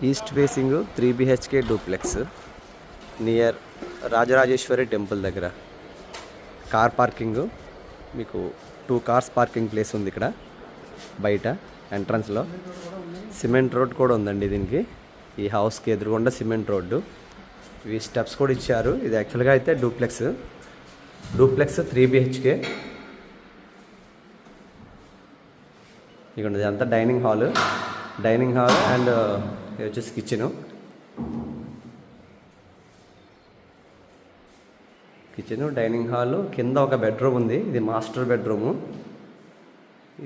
East facing 3 BHK duplex near Rajarajeshwari temple దగ్గర. Car parking, మీకు 2 cars parking place ఉంది ఇక్కడ బయట ఎంట్రన్స్లో. సిమెంట్ రోడ్ కూడా ఉందండి దీనికి. ఈ హౌస్కి ఎదురుగుండా సిమెంట్ రోడ్డు. ఇవి స్టెప్స్ కూడా ఇచ్చారు. ఇది యాక్చువల్గా అయితే డూప్లెక్స్ 3 BHK. ఇక్కడ అంతా డైనింగ్ హాల్ అండ్ ఇది వచ్చేసి కిచెను. డైనింగ్ హాల్ కింద ఒక బెడ్రూమ్ ఉంది. ఇది మాస్టర్ బెడ్రూము.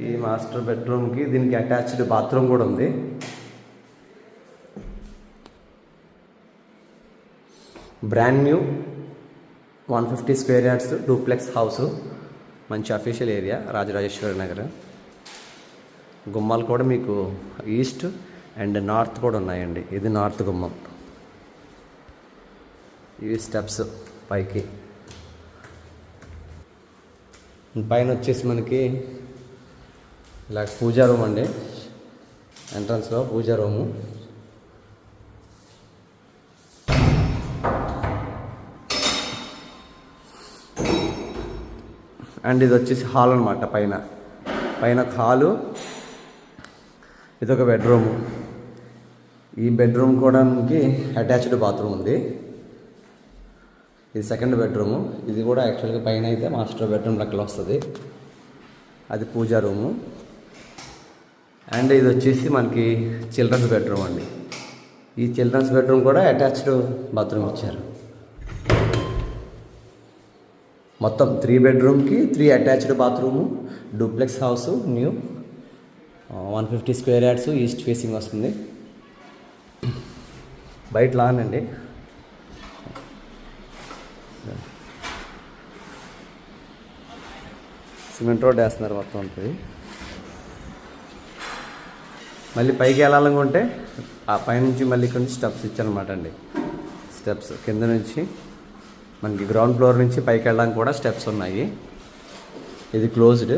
ఈ మాస్టర్ బెడ్రూమ్కి దీనికి అటాచ్డ్ బాత్రూమ్ కూడా ఉంది. Brand new 150 square yards duplex house. మంచి అఫీషియల్ ఏరియా రాజరాజేశ్వరి నగర్. గుమ్మాలు కూడా మీకు ఈస్ట్ అండ్ నార్త్ కూడా ఉన్నాయండి. ఇది నార్త్ గుమ్మం. ఇవి స్టెప్స్ పైకి. పైన వచ్చేసి మనకి ఇలా పూజా రూమ్ అండి. ఎంట్రన్స్లో పూజా రూము. అండ్ ఇది వచ్చేసి హాల్ అనమాట. పైన హాలు. ఇదొక బెడ్రూము. ఈ బెడ్రూమ్ కూడా అటాచ్డ్ బాత్రూమ్ ఉంది. ఇది సెకండ్ బెడ్రూము. ఇది కూడా యాక్చువల్గా పైన అయితే మాస్టర్ బెడ్రూమ్ లెక్కలో వస్తుంది. అది పూజా రూము. అండ్ ఇది వచ్చేసి మనకి చిల్డ్రన్స్ బెడ్రూమ్ అండి. ఈ చిల్డ్రన్స్ బెడ్రూమ్ కూడా అటాచ్డ్ బాత్రూమ్ ఇచ్చారు. మొత్తం 3 బెడ్రూమ్కి 3 attached bathroom. Duplex house new 150 square yards east facing వస్తుంది. బయట లాన్ అండి. సిమెంట్ రోడ్ వేస్తున్నారు మొత్తం ఉంటుంది. మళ్ళీ పైకి వెళ్ళాలనుకుంటే ఆ పైనుంచి మళ్ళీ ఇక్కడ నుంచి స్టెప్స్ ఇచ్చారనమాట అండి. స్టెప్స్ కింద నుంచి మనకి గ్రౌండ్ ఫ్లోర్ నుంచి పైకి వెళ్ళడానికి కూడా స్టెప్స్ ఉన్నాయి. ఇది క్లోజ్డ్.